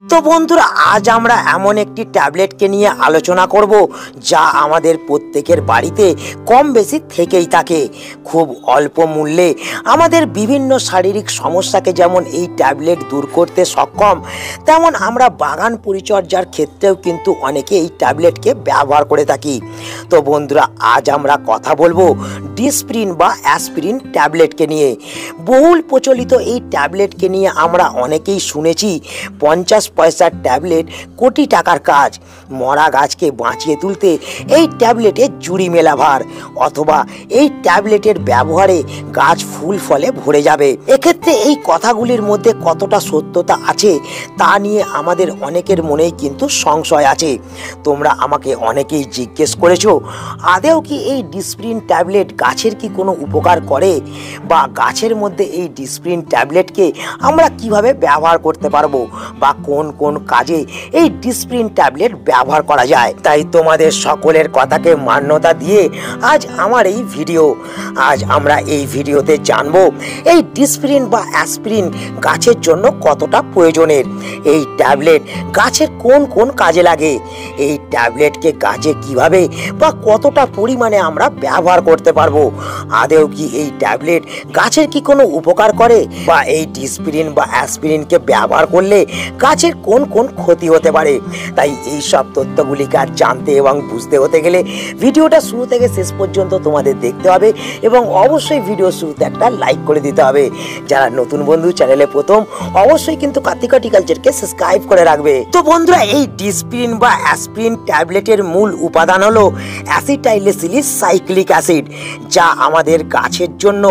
তো বন্ধুরা, আজ আমরা এমন একটি ট্যাবলেটকে নিয়ে আলোচনা করব যা আমাদের প্রত্যেকের বাড়িতে কম বেশি থেকেই থাকে। খুব অল্প মূল্যে আমাদের বিভিন্ন শারীরিক সমস্যাকে যেমন এই ট্যাবলেট দূর করতে সক্ষম, তেমন আমরা বাগান পরিচর্যার ক্ষেত্রেও কিন্তু অনেকে এই ট্যাবলেটকে ব্যবহার করে থাকি। তো বন্ধুরা, আজ আমরা কথা বলবো ডিসপ্রিন বা অ্যাসপিরিন ট্যাবলেটকে নিয়ে। বহুল প্রচলিত এই ট্যাবলেটকে নিয়ে আমরা অনেকেই শুনেছি 50 পয়সার ট্যাবলেট কোটি টাকার কাজ, মরা গাছকে বাঁচিয়ে তুলতে এই ট্যাবলেটে জুড়ি মেলা ভার, অথবা এই ট্যাবলেটের ব্যবহারে গাছ ফুল ফলে ভরে যাবে। এক্ষেত্রে এই কথাগুলির মধ্যে কতটা সত্যতা আছে তা নিয়ে আমাদের অনেকের মনেই কিন্তু সংশয় আছে। তোমরা আমাকে অনেকেই জিজ্ঞেস করেছো, আদেও কি এই ডিসপ্রিন ট্যাবলেট গাছের কি কোনো উপকার করে, বা গাছের মধ্যে এই ডিসপ্রিন ট্যাবলেটকে আমরা কিভাবে ব্যবহার করতে পারবো, বা কোন কোন কাজে এই ডিসপ্রিন ট্যাবলেট ব্যবহার করা যায়। তাই তোমাদের সকলের কথাকে মান্যতা দিয়ে আজ আমার এই ভিডিও। আজ আমরা এই ভিডিওতে জানবো এই ডিসপ্রিন বা অ্যাসপিরিন গাছের জন্য কতটা প্রয়োজনের, এই ট্যাবলেট গাছের কোন কোন কাজে লাগে, এই ট্যাবলেটকে গাছে কিভাবে বা কতটা পরিমাণে আমরা ব্যবহার করতে পারবো, আদেও কি এই ট্যাবলেট গাছের কি কোনো উপকার করে, বা এই ডিসপ্রিন বা অ্যাসপিরিনকে ব্যবহার করলে গাছের কোন কোন ক্ষতি হতে পারে। তাই এই সব তথ্যগুলিকে আর জানতে এবং বুঝতে হতে গেলে ভিডিওটা শুরু থেকে শেষ পর্যন্ত তোমাদের দেখতে হবে, এবং অবশ্যই ভিডিও শুরুতে একটা লাইক করে দিতে হবে। যারা নতুন বন্ধু, চ্যানেলে প্রথম, অবশ্যই কিন্তু কার্তিক হর্টিকালচারকে সাবস্ক্রাইব করে রাখবে। তো বন্ধুরা, এই ডিসপ্রিন বা অ্যাসপিরিন ট্যাবলেটের মূল উপাদান হলো অ্যাসিটাইলসাইলিক সাইক্লিক অ্যাসিড, যা আমাদের গাছের জন্য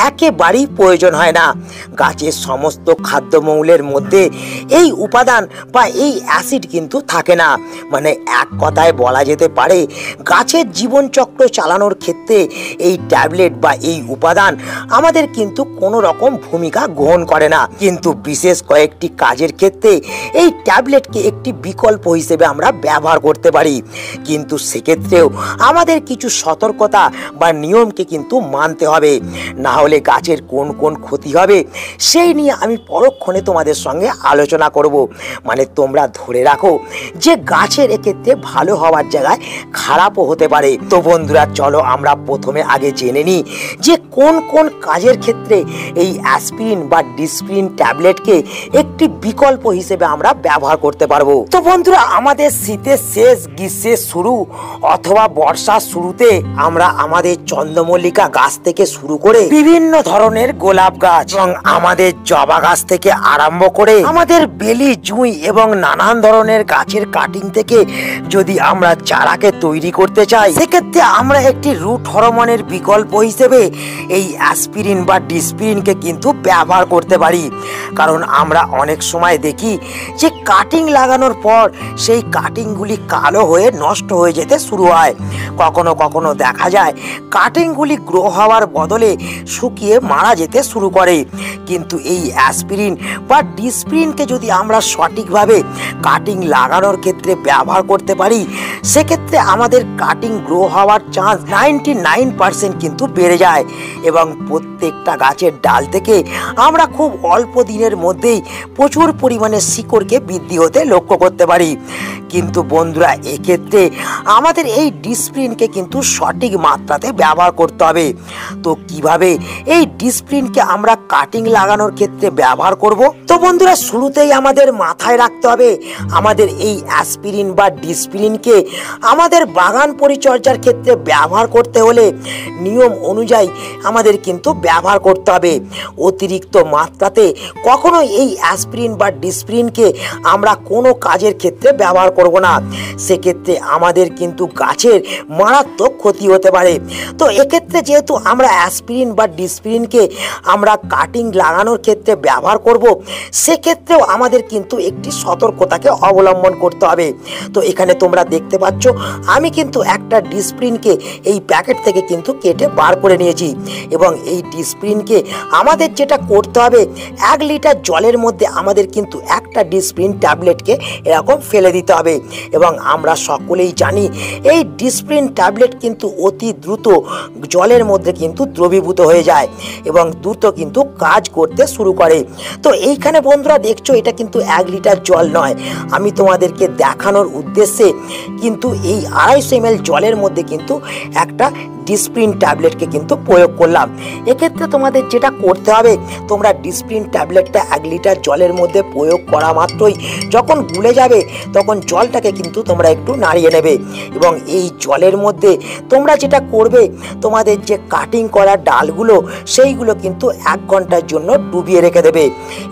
একেবারেই প্রয়োজন হয় না। গাছের সমস্ত খাদ্যমৌলের মধ্যে এই উপাদান বা এই অ্যাসিড কিন্তু থাকে না। মানে এক কথায় বলা যেতে পারে, গাছের জীবনচক্র চালানোর ক্ষেত্রে এই ট্যাবলেট বা এই উপাদান আমাদের কিন্তু কোনো রকম ভূমিকা গ্রহণ করে না। কিন্তু বিশেষ কয়েকটি কাজের ক্ষেত্রে এই ট্যাবলেটকে একটি বিকল্প হিসেবে আমরা ব্যবহার করতে পারি। কিন্তু সেক্ষেত্রেও আমাদের কিছু সতর্কতা বা নিয়মকে কিন্তু মানতে হবে, না হলে গাছের কোন কোন ক্ষতি হবে সেই নিয়ে আমি পরক্ষণে তোমাদের সঙ্গে আলোচনা করব। মানে তোমরা ধরে রাখো যে গাছের এক্ষেত্রে ভালো হওয়ার জায়গায় খারাপও হতে পারে। তো বন্ধুরা, চলো আমরা প্রথমে আগে জেনে নিই যে কোন কোন কাজের ক্ষেত্রে এই অ্যাসপিরিন বা ডিসপ্রিন ট্যাবলেটকে একটি বিকল্প হিসেবে আমরা ব্যবহার করতে পারবো। তো বন্ধুরা, আমাদের শীতের শেষ, গ্রীষ্মের শুরু অথবা বর্ষার শুরুতে আমরা আমাদের চন্দ্রমল্লিকা গাছ থেকে শুরু করে বিভিন্ন ধরনের গোলাপ গাছ এবং আমাদের জবা গাছ থেকে আরম্ভ করে আমাদের বেলি, জুঁই এবং নানান ধরনের গাছের কাটিং থেকে যদি আমরা চারাকে তৈরি করতে চাই, সেক্ষেত্রে আমরা একটি রুট হরমোনের বিকল্প হিসেবে এই অ্যাসপিরিন বা ডিসপ্রিনকে কিন্তু ব্যবহার করতে পারি। কারণ আমরা অনেক সময় দেখি যে কাটিং লাগানোর পর সেই কাটিংগুলি কালো হয়ে নষ্ট হয়ে যেতে শুরু হয়। কখনো কখনো দেখা যায় কাটিংগুলি গ্রো হওয়ার বদলে শুকিয়ে মারা যেতে শুরু করে। কিন্তু এই অ্যাসপিরিন বা ডিসপ্রিনকে যদি আমরা সঠিকভাবে কাটিং লাগানোর ক্ষেত্রে ব্যবহার করতে পারি, সেক্ষেত্রে আমাদের কাটিং গ্রো হওয়ার চান্স 99% কিন্তু বেড়ে যায়, এবং প্রত্যেকটা গাছের ডাল থেকে আমরা খুব অল্প দিনের মধ্যেই প্রচুর পরিমাণে শিকড়কে বৃদ্ধি হতে লক্ষ্য করতে পারি। কিন্তু বন্ধুরা, এক্ষেত্রে আমাদের এই ডিসপ্রিনকে কিন্তু সঠিক মাত্রাতে ব্যবহার করতে হবে। তো কিভাবে এই ডিসপ্রিনকে আমরা কাটিং লাগানোর ক্ষেত্রে ব্যবহার করব? তো বন্ধুরা, শুরুতেই আমাদের মাথায় রাখতে হবে, আমাদের এই অ্যাসপিরিন বা ডিসপ্রিনকে আমাদের বাগান পরিচর্যার ক্ষেত্রে ব্যবহার করতে হলে নিয়ম অনুযায়ী আমাদের কিন্তু ব্যবহার করতে হবে। অতিরিক্ত মাত্রাতে কখনো এই অ্যাসপিরিন বা ডিসপ্রিনকে আমরা কোনো কাজের ক্ষেত্রে ব্যবহার করব না, সেক্ষেত্রে আমাদের কিন্তু গাছের মারাত্মক ক্ষতি হতে পারে। তো এক্ষেত্রে যেহেতু আমরা অ্যাসপিরিন বা ডিসপ্রিনকে আমরা কাটিং লাগানোর ক্ষেত্রে ব্যবহার করব, সেক্ষেত্রেও আমাদের কিন্তু একটি সতর্কতাকে অবলম্বন করতে হবে। তো এখানে তোমরা দেখতে পাচ্ছ আমি কিন্তু একটা ডিসপ্রিনকে এই প্যাকেট থেকে কিন্তু কেটে বার করে নিয়েছি এবং এই ডিসপ্রিনকে আমাদের যেটা করতে হবে 1 লিটার জলের মধ্যে আমাদের কিন্তু একটা ডিসপ্রিন ট্যাবলেটকে এরকম ফেলে দিতে হবে এবং আমরা সকলেই জানি এই ডিসপ্রিন ট্যাবলেট কিন্তু অতি দ্রুত জলের মধ্যে কিন্তু দ্রবীভূত হয়ে যায় এবং দ্রুত কিন্তু কাজ করতে শুরু করে। তো এইখানে বন্ধুরা দেখছো এটা কিন্তু 1 লিটার জল নয়, আমি তোমাদেরকে দেখানোর উদ্দেশ্যে কিন্তু এই 250 ml জলের মধ্যে কিন্তু একটা ডিসপ্রিন ট্যাবলেটকে কিন্তু প্রয়োগ করলাম। এক্ষেত্রে তোমাদের যেটা করতে হবে, তোমরা ডিসপ্রিন ট্যাবলেটটা 1 লিটার জলের মধ্যে প্রয়োগ করা মাত্রই যখন গুলে যাবে তখন জলটাকে কিন্তু তোমরা একটু নাড়িয়ে নেবে এবং এই জলের মধ্যে তোমরা যেটা করবে, তোমাদের যে কাটিং করা ডালগুলো সেইগুলো কিন্তু 1 ঘন্টার জন্য ডুবিয়ে রেখে দেবে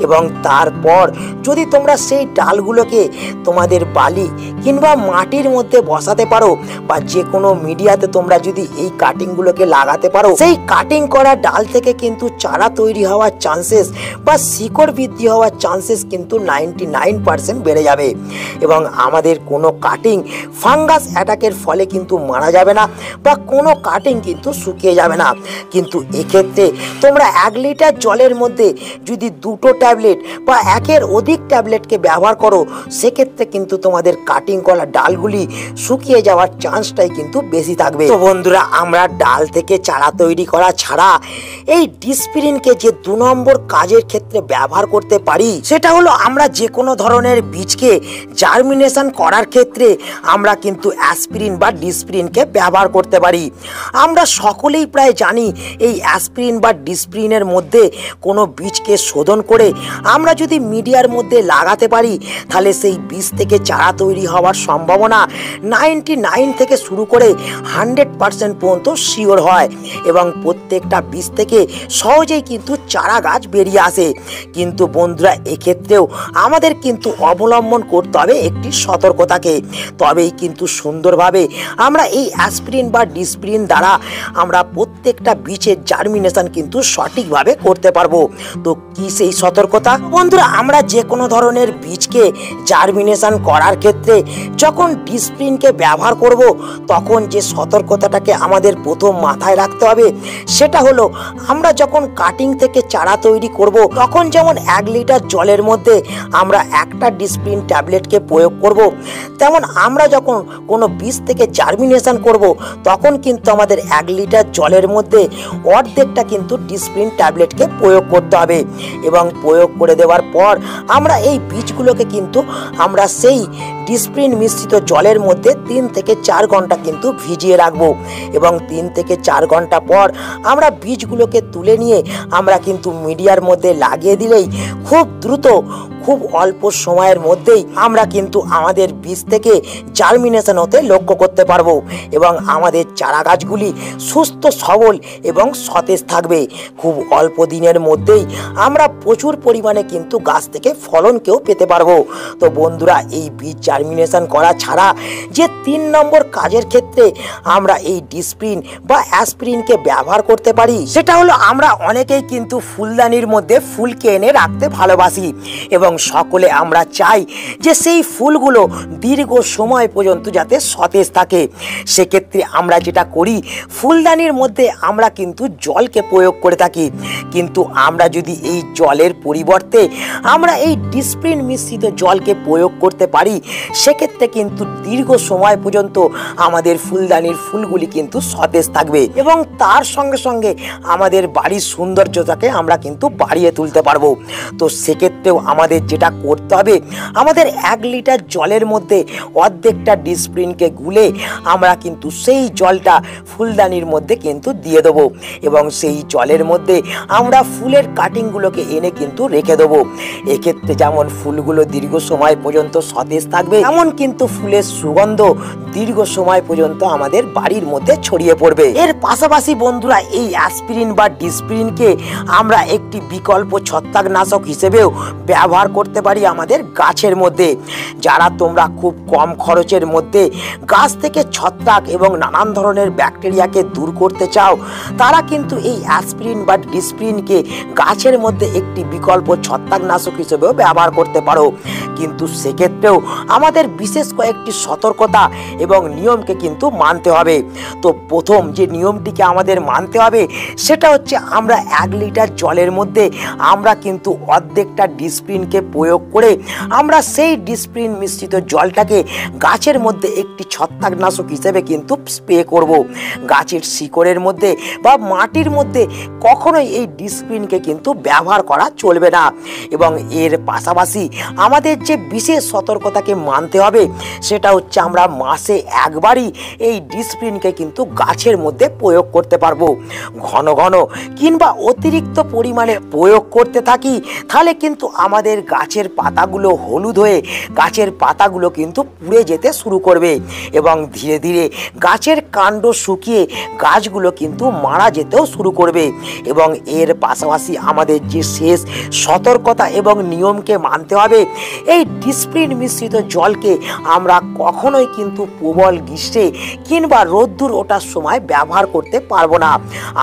এবং তারপর যদি তোমরা সেই ডালগুলোকে তোমাদের বালি কিংবা মাটির মধ্যে বসাতে পারো বা যে কোনো মিডিয়াতে তোমরা যদি এই কাটিংগুলোকে লাগাতে পারো, সেই কাটিং করা ডাল থেকে কিন্তু চারা তৈরি হওয়ার চান্সেস বা শিকড় বৃদ্ধি হওয়ার চান্সেস কিন্তু 99% বেড়ে যাবে এবং আমাদের কোনো কাটিং ফাঙ্গাস অ্যাটাকের ফলে কিন্তু মারা যাবে না বা কোনো কাটিং কিন্তু শুকিয়ে যাবে না। কিন্তু এক্ষেত্রে তোমরা 1 লিটার জলের মধ্যে যদি 2টো ট্যাবলেট বা 1-এর অধিক ট্যাবলেটকে ব্যবহার করো, সেক্ষেত্রে কিন্তু তোমাদের কাটিং করা ডালগুলি শুকিয়ে যাওয়ার চান্সটাই কিন্তু বেশি থাকবে। তো বন্ধুরা, আমরা ডাল থেকে চারা তৈরি করা ছাড়া এই ডিসপ্রিনকে যে 2 নম্বর কাজের ক্ষেত্রে ব্যবহার করতে পারি, সেটা হলো আমরা যে কোনো ধরনের বীজকে জার্মিনেশন করার ক্ষেত্রে আমরা কিন্তু অ্যাসপিরিন বা ডিসপ্রিনকে ব্যবহার করতে পারি। আমরা সকলেই প্রায় জানি এই অ্যাসপিরিন বা ডিসপ্রিনের মধ্যে কোনো বীজকে শোধন করে আমরা যদি মিডিয়ার মধ্যে লাগাতে পারি, তাহলে সেই বীজ থেকে চারা তৈরি হওয়ার সম্ভাবনা 99 থেকে শুরু করে 100% পর্যন্ত শিওর হয় এবং প্রত্যেকটা বীজ থেকে সহজেই কিন্তু চারা গাছ বেরিয়ে আসে। কিন্তু বন্ধুরা, এক্ষেত্রেও আমাদের কিন্তু অবলম্বন করতে হবে একটি সতর্কতাকে, তবেই কিন্তু সুন্দরভাবে আমরা এই অ্যাসপিরিন বা ডিসপ্রিন দ্বারা আমরা প্রত্যেকটা বীজের জার্মিনেশন কিন্তু সঠিকভাবে করতে পারবো। তো কি সেই সতর্কতা? বন্ধুরা, আমরা যে কোনো ধরনের বীজকে জার্মিনেশন করার ক্ষেত্রে যখন ডিসপ্রিনকে ব্যবহার করব, তখন যে সতর্কতাটাকে আমাদের প্রথম মাথায় রাখতে হবে সেটা হলো, আমরা যখন কাটিং থেকে চারা তৈরি করব তখন যেমন 1 লিটার জলের মধ্যে আমরা একটা ডিসপ্রিন ট্যাবলেটকে প্রয়োগ করব, তেমন আমরা যখন কোনো বীজ থেকে জার্মিনেশন করব তখন কিন্তু আমাদের 1 লিটার জলের মধ্যে অর্ধেকটা কিন্তু ডিসপ্রিন ট্যাবলেটকে প্রয়োগ করতে হবে এবং প্রয়োগ করে দেওয়ার পর আমরা এই বীজগুলোকে কিন্তু আমরা সেই ডিসপ্রিন মিশ্রিত জলের মধ্যে 3 থেকে 4 ঘন্টা কিন্তু ভিজিয়ে রাখবো এবং 3 থেকে 4 ঘন্টা পর আমরা বীজগুলোকে তুলে নিয়ে আমরা কিন্তু মিডিয়ার মধ্যে লাগিয়ে দিলেই খুব দ্রুত, খুব অল্প সময়ের মধ্যেই আমরা কিন্তু আমাদের বীজ থেকে জার্মিনেশন হতে লক্ষ্য করতে পারবো এবং আমাদের চারা গাছগুলি সুস্থ সবল এবং সতেজ থাকবে। খুব অল্প দিনের মধ্যেই আমরা প্রচুর পরিমাণে কিন্তু গাছ থেকে ফলনকেও পেতে পারবো। তো বন্ধুরা, এই বীজ জার্মিনেশন করা ছাড়া যে 3 নম্বর কাজের ক্ষেত্রে আমরা এই ডিসপ্রিন বা অ্যাসপিরিনকে ব্যবহার করতে পারি, সেটা হলো আমরা অনেকেই কিন্তু ফুলদানির মধ্যে ফুলকে এনে রাখতে ভালোবাসি এবং সকলে আমরা চাই যে সেই ফুলগুলো দীর্ঘ সময় পর্যন্ত যাতে সতেজ থাকে। সেক্ষেত্রে আমরা যেটা করি, ফুলদানির মধ্যে আমরা কিন্তু জলকে প্রয়োগ করে থাকি, কিন্তু আমরা যদি এই জলের পরিবর্তে আমরা এই ডিসপ্রিন মিশ্রিত জলকে প্রয়োগ করতে পারি, সেক্ষেত্রে কিন্তু দীর্ঘ সময় পর্যন্ত আমাদের ফুলদানির ফুলগুলি কিন্তু সতেজ থাকবে এবং তার সঙ্গে সঙ্গে আমাদের বাড়ির সৌন্দর্যতাকে আমরা কিন্তু বাড়িয়ে তুলতে পারবো। তো সেক্ষেত্রেও আমাদের যেটা করতে হবে, আমাদের 1 লিটার জলের মধ্যে অর্ধেকটা ডিসপ্রিনকে গুলে আমরা কিন্তু সেই জলটা ফুলদানির মধ্যে কিন্তু দিয়ে দেবো এবং সেই জলের মধ্যে আমরা ফুলের কাটিংগুলোকে এনে কিন্তু রেখে দেবো। এক্ষেত্রে যেমন ফুলগুলো দীর্ঘ সময় পর্যন্ত সতেজ থাকবে, এমন কিন্তু ফুলের সুগন্ধ দীর্ঘ সময় পর্যন্ত আমাদের বাড়ির মধ্যে ছড়িয়ে পড়বে। এর পাশাপাশি বন্ধুরা, এই অ্যাসপিরিন বা ডিসপ্রিনকে আমরা একটি বিকল্প ছত্রাকনাশক হিসেবেও ব্যবহার করতে পারি আমাদের গাছের মধ্যে। যারা তোমরা খুব কম খরচের মধ্যে গাছ থেকে ছত্রাক এবং নানান ধরনের ব্যাকটেরিয়াকে দূর করতে চাও, তারা কিন্তু এই অ্যাসপিরিন বা ডিসপ্রিনকে গাছের মধ্যে একটি বিকল্প ছত্রাকনাশক হিসেবেও ব্যবহার করতে পারো। কিন্তু সেক্ষেত্রেও আমাদের বিশেষ কয়েকটি সতর্কতা এবং নিয়মকে কিন্তু মানতে হবে। তো প্রথম যে নিয়মটিকে আমাদের মানতে হবে সেটা হচ্ছে আমরা 1 লিটার জলের মধ্যে আমরা কিন্তু অর্ধেকটা ডিসপ্রিনকে প্রয়োগ করে আমরা সেই ডিসপ্রিন মিশ্রিত জলটাকে গাছের মধ্যে একটি ছত্রাকনাশক হিসেবে কিন্তু স্প্রে করব। গাছের শিকড়ের মধ্যে বা মাটির মধ্যে কখনোই এই ডিসপ্রিনকে কিন্তু ব্যবহার করা চলবে না। এবং এর পাশাপাশি আমাদের যে বিশেষ সতর্কতাকে মানতে হবে সেটা হচ্ছে আমরা মাসে একবারই এই ডিসপ্রিনকে কিন্তু গাছের মধ্যে প্রয়োগ করতে পারবো। ঘন ঘন কিংবা অতিরিক্ত পরিমাণে প্রয়োগ করতে থাকি তাহলে কিন্তু আমাদের গাছের পাতাগুলো হলুদ হয়ে গাছের পাতাগুলো কিন্তু পুড়ে যেতে শুরু করবে এবং ধীরে ধীরে গাছের কাণ্ড শুকিয়ে গাছগুলো কিন্তু মারা যেতেও শুরু করবে। এবং এর পাশাপাশি আমাদের যে শেষ সতর্কতা এবং নিয়মকে মানতে হবে, এই ডিসপ্রিন মিশ্রিত জলকে আমরা কখনোই কিন্তু প্রবল গ্রীষ্মে কিংবা রোদ্দুর ওঠার সময় ব্যবহার করতে পারবো না।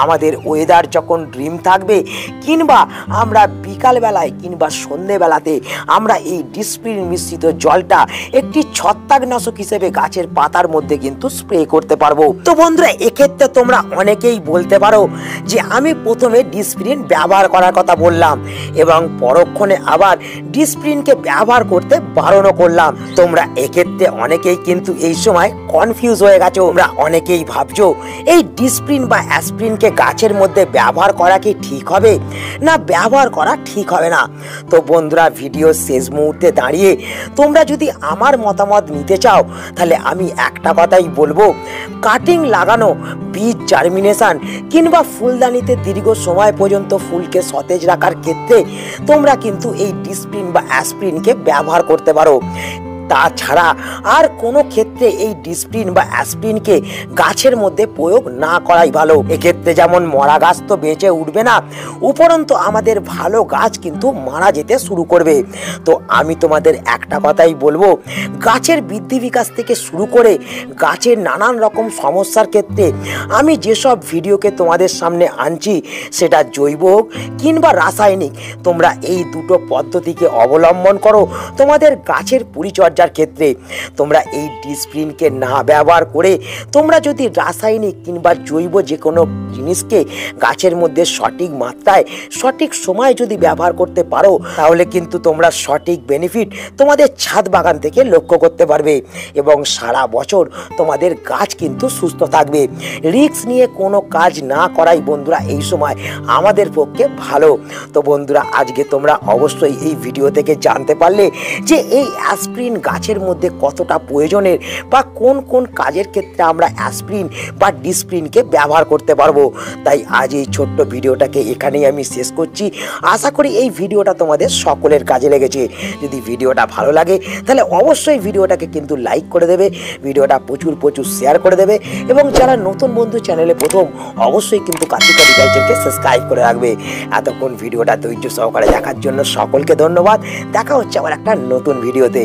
আমাদের ওয়েদার যখন ড্রিম থাকবে কিংবা আমরা বিকালবেলায় কিংবা সন্ধেবেলাতে আমরা এই ডিসপ্রিন মিশ্রিত জলটা একটি ছত্রাকনাশক হিসেবে গাছের পাতার মধ্যে কিন্তু স্প্রে করতে পারবো। তো বন্ধুরা, এক্ষেত্রে তোমরা অনেকেই বলতে পারো যে আমি প্রথমে ডিসপ্রিন ব্যবহার করার কথা বললাম এবং পরক্ষণে আবার ডিসপ্রিনকে ব্যবহার করতে বারণও করলাম। তোমরা এক্ষেত্রে অনেকেই কিন্তু এই সময় কনফিউজ হয়ে গেছো। তোমরা অনেকেই ভাবছো এই ডিসপ্রিন বা অ্যাসপিরিনকে গাছের মধ্যে ব্যবহার করা কি ঠিক হবে না ব্যবহার করা ঠিক হবে না। তো বন্ধুরা, ভিডিও শেষ মুহূর্তে দাঁড়িয়ে তোমরা যদি আমার মতামত নিতে চাও তাহলে আমি একটা কথাই বলবো, কাটিং লাগানো, বীজ জার্মিনেশন কিংবা ফুলদানিতে দীর্ঘ সময় পর্যন্ত ফুলকে সতেজ রাখার ক্ষেত্রে তোমরা কিন্তু এই ডিসপ্রিন বা অ্যাসপিরিনকে ব্যবহার করতে পারো। তাছাড়া আর কোনো ক্ষেত্রে এই ডিসপ্রিন বা অ্যাসপিরিনকে গাছের মধ্যে প্রয়োগ না করাই ভালো। এক্ষেত্রে যেমন মরা গাছ তো বেঁচে উঠবে না, উপরন্তু আমাদের ভালো গাছ কিন্তু মারা যেতে শুরু করবে। তো আমি তোমাদের একটা কথাই বলবো, গাছের বৃদ্ধি বিকাশ থেকে শুরু করে গাছের নানান রকম সমস্যার ক্ষেত্রে আমি যেসব ভিডিওকে তোমাদের সামনে আনছি সেটা জৈব হোক কিংবা রাসায়নিক, তোমরা এই দুটো পদ্ধতিকে অবলম্বন করো তোমাদের গাছের পরিচর্যার ক্ষেত্রে। তোমরা এই ডিসপ্রিনকে না ব্যবহার করে তোমরা যদি রাসায়নিক কিংবা জৈব যে কোনো জিনিসকে গাছের মধ্যে সঠিক মাত্রায় সঠিক সময় যদি ব্যবহার করতে পারো তাহলে কিন্তু তোমরা সঠিক বেনিফিট তোমাদের ছাদ বাগান থেকে লক্ষ্য করতে পারবে এবং সারা বছর তোমাদের গাছ কিন্তু সুস্থ থাকবে। রিস্ক নিয়ে কোনো কাজ না করাই বন্ধুরা এই সময় আমাদের পক্ষে ভালো। তো বন্ধুরা, আজকে তোমরা অবশ্যই এই ভিডিও থেকে জানতে পারলে যে এই অ্যাসপিরিন গাছের মধ্যে কতটা প্রয়োজনের বা কোন কোন কাজের ক্ষেত্রে আমরা অ্যাসপিরিন বা ডিসপ্রিনকে ব্যবহার করতে পারবো। তাই আজ এই ছোট্ট ভিডিওটাকে এখানেই আমি শেষ করছি। আশা করি এই ভিডিওটা তোমাদের সকলের কাজে লেগেছে। যদি ভিডিওটা ভালো লাগে তাহলে অবশ্যই ভিডিওটাকে কিন্তু লাইক করে দেবে, ভিডিওটা প্রচুর প্রচুর শেয়ার করে দেবে এবং যারা নতুন বন্ধু চ্যানেলে প্রথম অবশ্যই কিন্তু কার্তিক এগ্রিকালচারকে সাবস্ক্রাইব করে রাখবে। এতক্ষণ ভিডিওটা ধৈর্য সহকারে দেখার জন্য সকলকে ধন্যবাদ। দেখা হচ্ছে আবার একটা নতুন ভিডিওতে।